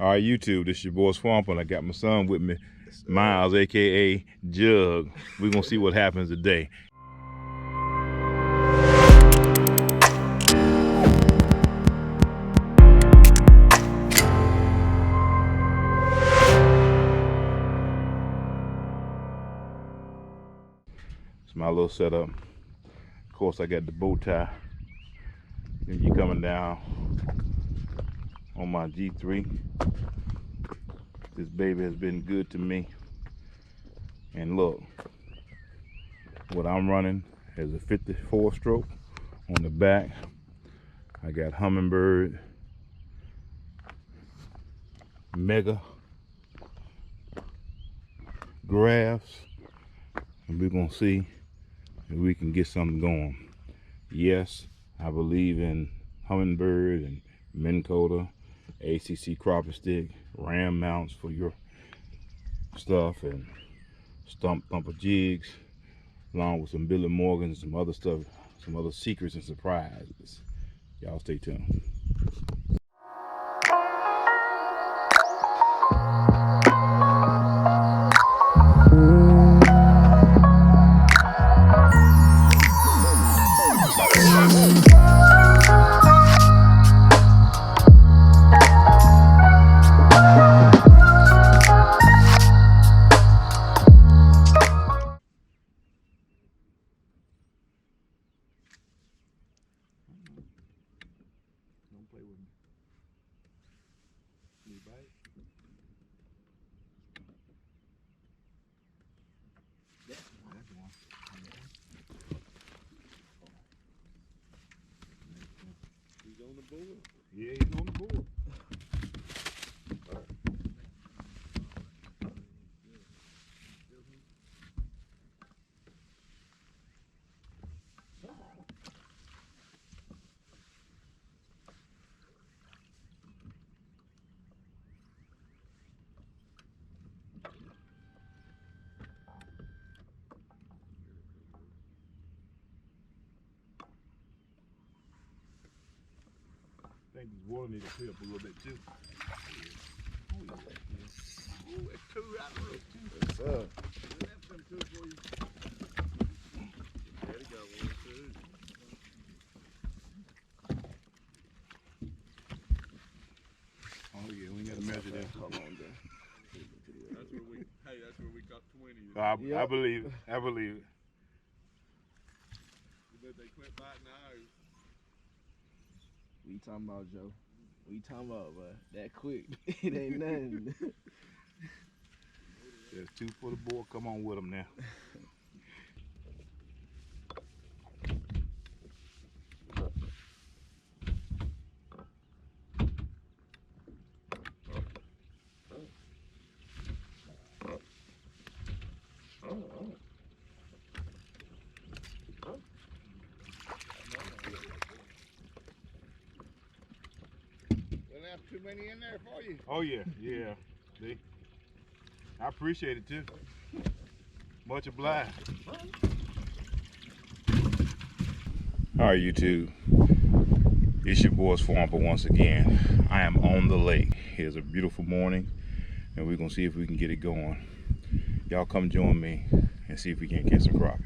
All right, YouTube, this your boy Swamp, and I got my son with me, Miles, aka Jug. We're gonna see what happens today. It's my little setup. Of course, I got the bow tie. Then you coming down on my G3. This baby has been good to me. And look, what I'm running is a 54 stroke on the back. I got Humminbird Mega graphs, and we're gonna see if we can get something going. Yes, I believe in Humminbird and Minn Kota, ACC crappie stick, ram mounts for your stuff, and stump thumper jigs, along with some Billy Morgans, some other stuff, some other secrets and surprises. Y'all stay tuned. Don't play with me. Can you bite? That's one. He's on the board. Yeah, he's on the board. I think this water needs to clear up a little bit too. Oh, yeah. Ooh, that's two right there. Yes, sir. That's some two for you. There you go, 1, 2. Oh yeah, we gotta measure that. Hold on, there. That's where we got 20. I believe it. I believe it. But they quit biting eyes. What you talking about, Joe? What you talking about, bro? That quick. It ain't nothing. There's 2 for the board. Come on with them now. Too many in there for you. Oh yeah, yeah. See? I appreciate it too. Much obliged. All right, YouTube. It's your boy Swamper once again. I am on the lake. Here's a beautiful morning, and we're gonna see if we can get it going. Y'all come join me and see if we can catch some crappie.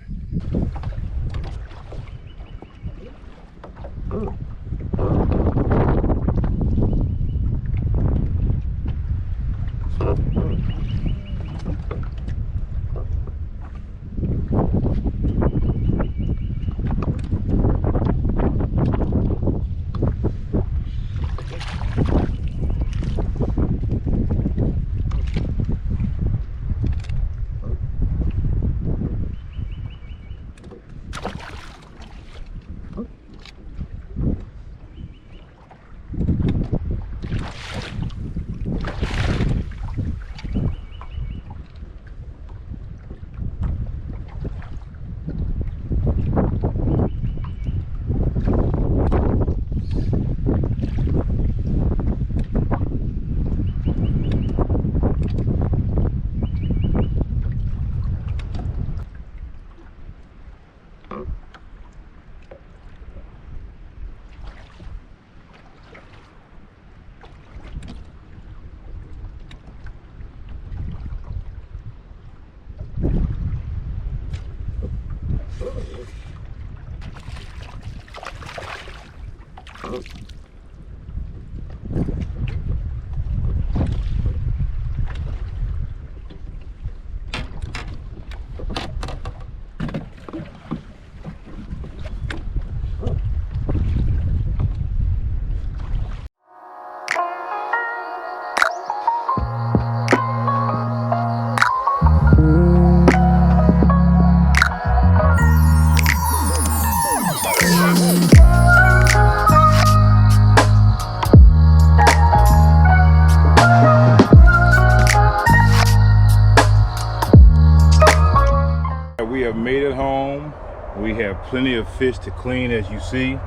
We have plenty of fish to clean, as you see.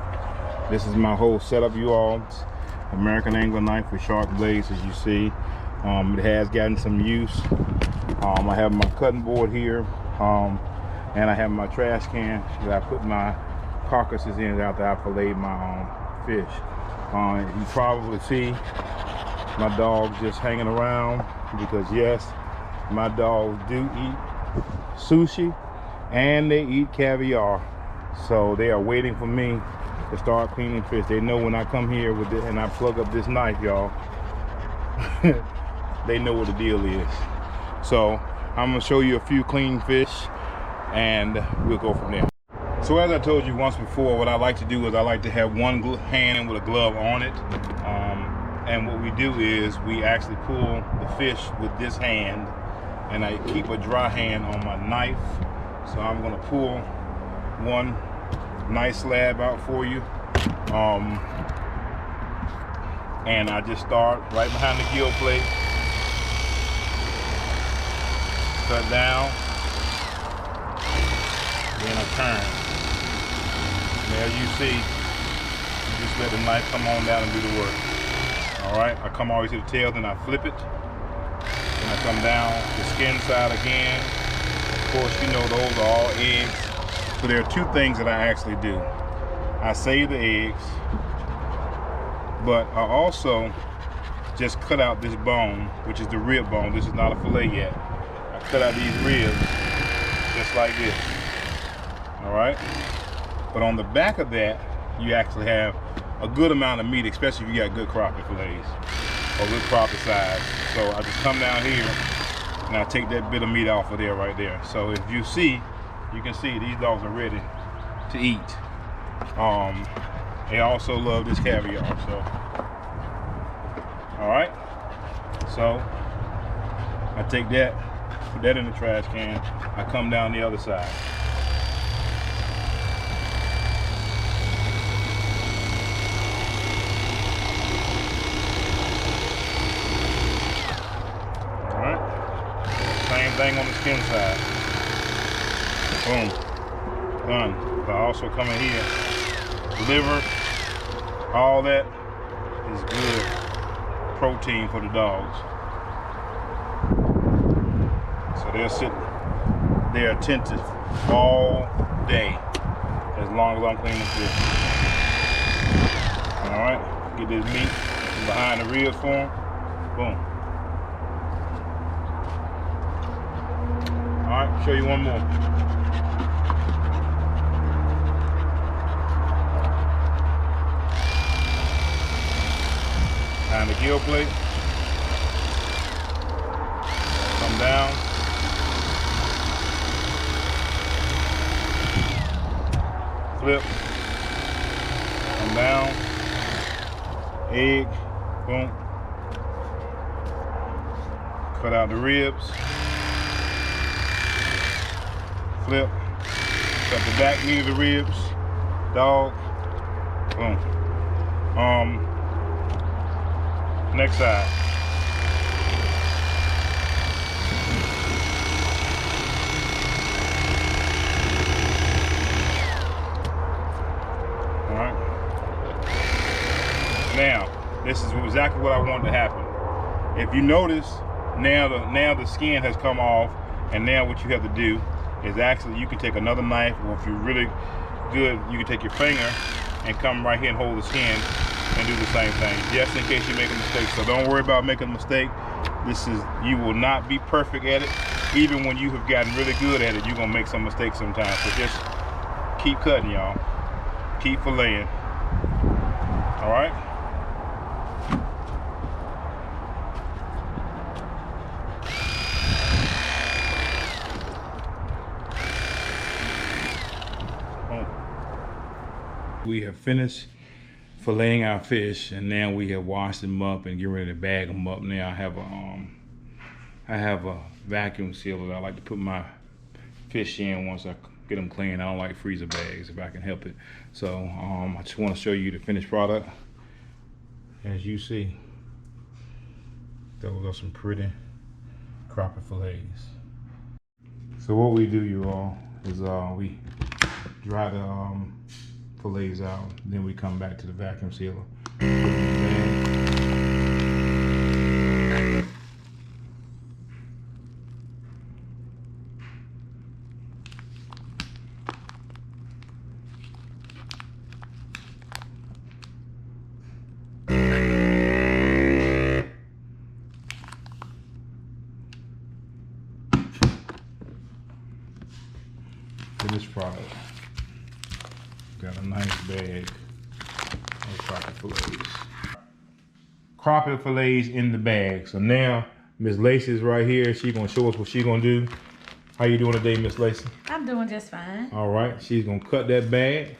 This is my whole setup, you all. It's American angler knife with sharp blades, as you see. It has gotten some use. I have my cutting board here, and I have my trash can that I put my carcasses in after I fillet my fish. You probably see my dogs just hanging around because yes, my dogs do eat sushi and they eat caviar, so they are waiting for me to start cleaning fish. They know when I come here with it and I plug up this knife, y'all. They know what the deal is. So I'm gonna show you a few clean fish and we'll go from there. So as I told you once before, what I like to do is I like to have one hand with a glove on it. And what we do is we actually pull the fish with this hand, and I keep a dry hand on my knife. So I'm gonna pull one nice slab out for you. And I just start right behind the gill plate, cut down, then I turn. And as you see, just let the knife come on down and do the work. All right, I come always to the tail, then I flip it. Then I come down the skin side again. Of course, you know those are all eggs. So there are two things that I actually do. I save the eggs, but I also just cut out this bone, which is the rib bone. This is not a fillet yet. I cut out these ribs just like this. All right, but on the back of that, you actually have a good amount of meat, especially if you got good crappie fillets or good crappie size. So I just come down here and I take that bit of meat off of there right there. So if you see, you can see these dogs are ready to eat. They also love this caviar. So, all right. So I take that, put that in the trash can. I come down the other side. Same thing on the skin side. Boom. Done. But I also come in here. Liver, all that is good protein for the dogs. So they'll sit there attentive all day as long as I'm cleaning fish. Alright, get this meat from behind the ribs for them. Boom. Alright, show you one more. Behind the gill plate. Come down. Flip. Come down. Egg. Boom. Cut out the ribs. Flip, cut the back meat of the ribs, dog, boom. Next side. All right. Now, this is exactly what I wanted to happen. If you notice, now the skin has come off, and now what you have to do is actually you can take another knife, or if you're really good, you can take your finger and come right here and hold the skin and do the same thing, just in case you make a mistake. So don't worry about making a mistake. You will not be perfect at it. Even when you have gotten really good at it, you're gonna make some mistakes sometimes. So just keep cutting, y'all. Keep filleting. All right. We have finished filleting our fish, and now we have washed them up and get ready to bag them up. Now I have a vacuum sealer that I like to put my fish in once I get them clean. I don't like freezer bags if I can help it. So I just want to show you the finished product. As you see, those are some pretty crappie fillets. So what we do, you all, is we dry the fillets out. Then we come back to the vacuum sealer. Finished product. Got a nice bag of crappie fillets. Crappie fillets in the bag. So now Miss Lacey's right here. She's gonna show us what she's gonna do. How you doing today, Miss Lacey? I'm doing just fine. All right, she's gonna cut that bag.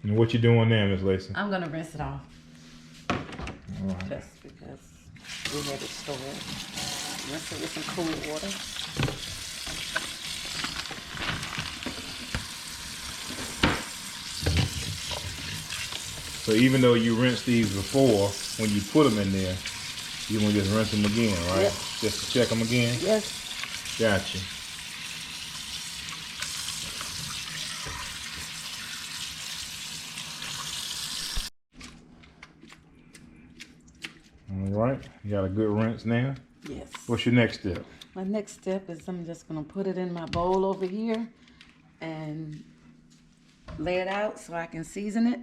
And what you doing now, Miss Lacey? I'm gonna rinse it off. All right. Just because we had it stored. Rinse it with some cool water. So even though you rinsed these before, when you put them in there, you're gonna just rinse them again, right? Yep. Just to check them again? Yes. Gotcha. All right, you got a good rinse now. Yes. What's your next step? My next step is I'm just gonna put it in my bowl over here and lay it out so I can season it.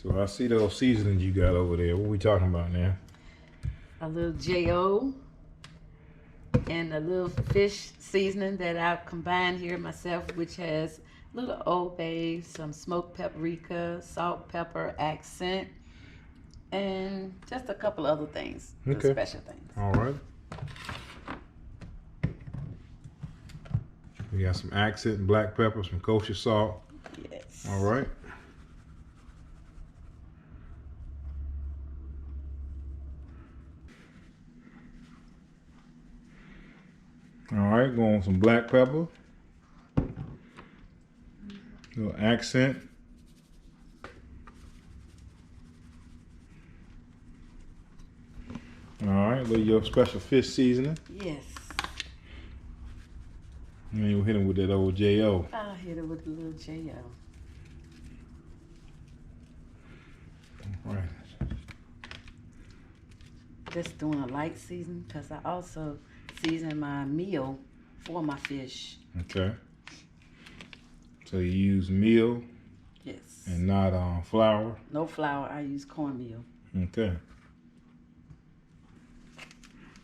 So I see those seasonings you got over there. What we talking about now? A little J.O. and a little fish seasoning that I've combined here myself, which has a little Old Bay, some smoked paprika, salt, pepper, accent, and just a couple other things, Okay. special things. All right. We got some accent and black pepper, some kosher salt. Yes. All right. All right, going with some black pepper. Little accent. All right, little your special fish seasoning. Yes. And then you'll hit him with that old J.O. I'll hit it with a little J.O. All right. Just doing a light season because I also season my meal for my fish. Okay. So you use meal Yes. and not flour. No flour. I use cornmeal. Okay.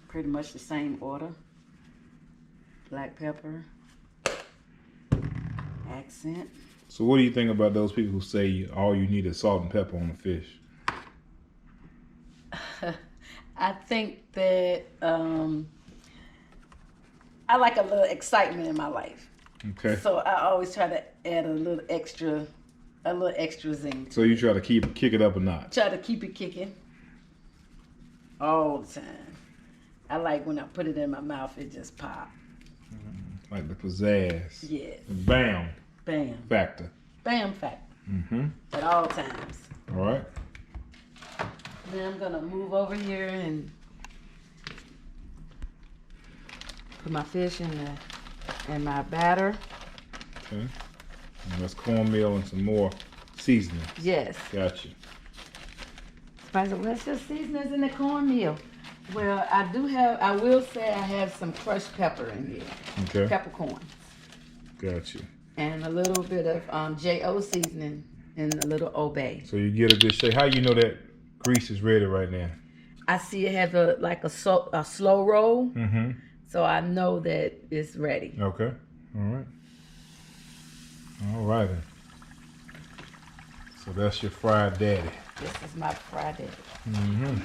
Pretty much the same order. Black pepper. Accent. So what do you think about those people who say all you need is salt and pepper on the fish? I think that I like a little excitement in my life. Okay. So I always try to add a little extra zing. So you try to kick it up a notch. Try to keep it kicking all the time. I like when I put it in my mouth, it just pop. Like the pizzazz. Yes. Bam Bam. factor. Bam fact. Mm-hmm. At all times. All right. Then I'm gonna move over here and put my fish in my batter. Okay. And that's cornmeal and some more seasoning. Yes. Gotcha. Spice, well, it's just seasonings in the cornmeal. Well, I will say I have some crushed pepper in here. Okay. Peppercorns. Gotcha. And a little bit of J.O. seasoning and a little Obey. So you get a good shake. How you know that grease is ready right now? I see it have a slow roll. Mm-hmm. So I know that it's ready. Okay. All right. All right then. So that's your fried daddy. This is my fried egg. Mm-hmm.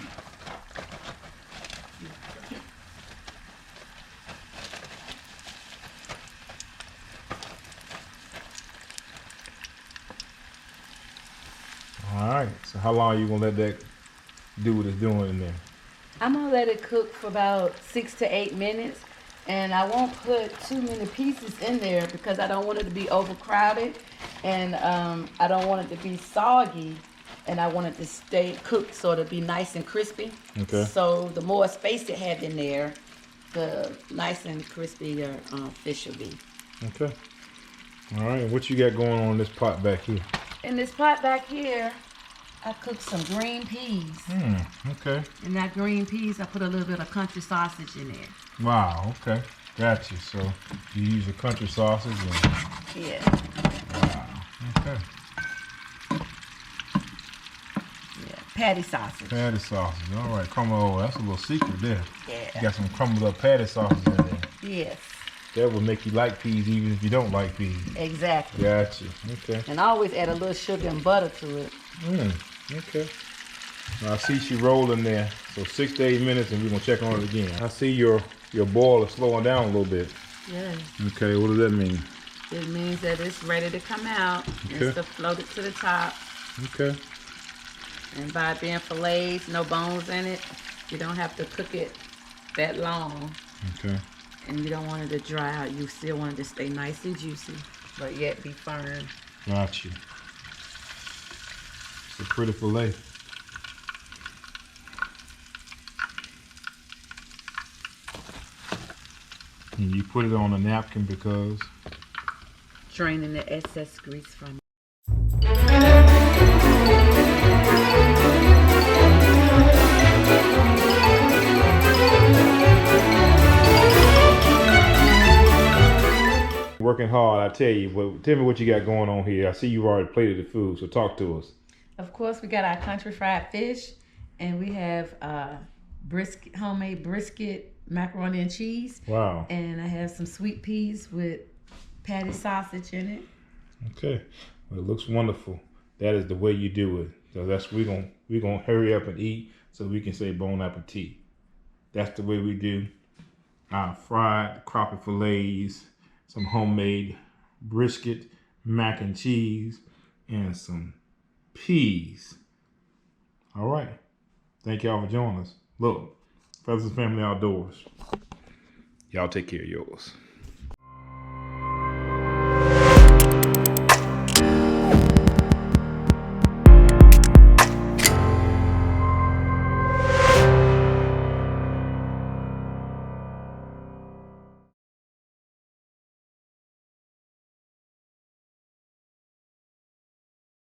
How long are you gonna let that do what it's doing in there? I'm gonna let it cook for about 6 to 8 minutes, and I won't put too many pieces in there because I don't want it to be overcrowded, and I don't want it to be soggy, and I want it to stay cooked so to be nice and crispy. Okay. So the more space it had in there, the nice and crispy fish will be. Okay. All right. What you got going on in this pot back here? In this pot back here, I cooked some green peas. Okay. In that green peas, I put a little bit of country sausage in there. Wow. Okay. Gotcha. So you use your country sausage and. Yeah. Wow. Okay. Yeah. Patty sausage. Patty sausage. All right. Come on. That's a little secret there. Yeah. You got some crumbled up patty sausage in there. Yes. That will make you like peas even if you don't like peas. Exactly. Gotcha. Okay. And I always add a little sugar and butter to it. Okay. Now I see she rolling there. So 6 to 8 minutes and we're gonna check on it again. I see your boil is slowing down a little bit. Yes. Okay, what does that mean? It means that it's ready to come out. Okay. It's to float it to the top. Okay. And by it being fillets, no bones in it, you don't have to cook it that long. Okay. And you don't want it to dry out. You still want it to stay nice and juicy, but yet be firm. Got you. It's a pretty fillet. And you put it on a napkin because? Draining the excess grease from it. Working hard, I tell you. But tell me what you got going on here. I see you've already plated the food, so talk to us. Of course, we got our country fried fish, and we have brisket, homemade brisket, macaroni and cheese. Wow. And I have some sweet peas with patty sausage in it. Okay. Well, it looks wonderful. That is the way you do it. So that's we're gonna hurry up and eat so we can say bon appetit. That's the way we do our fried crappie fillets, some homemade brisket, mac and cheese, and some peas. All right. Thank y'all for joining us. Look, Feathers Family Outdoors. Y'all take care of yours.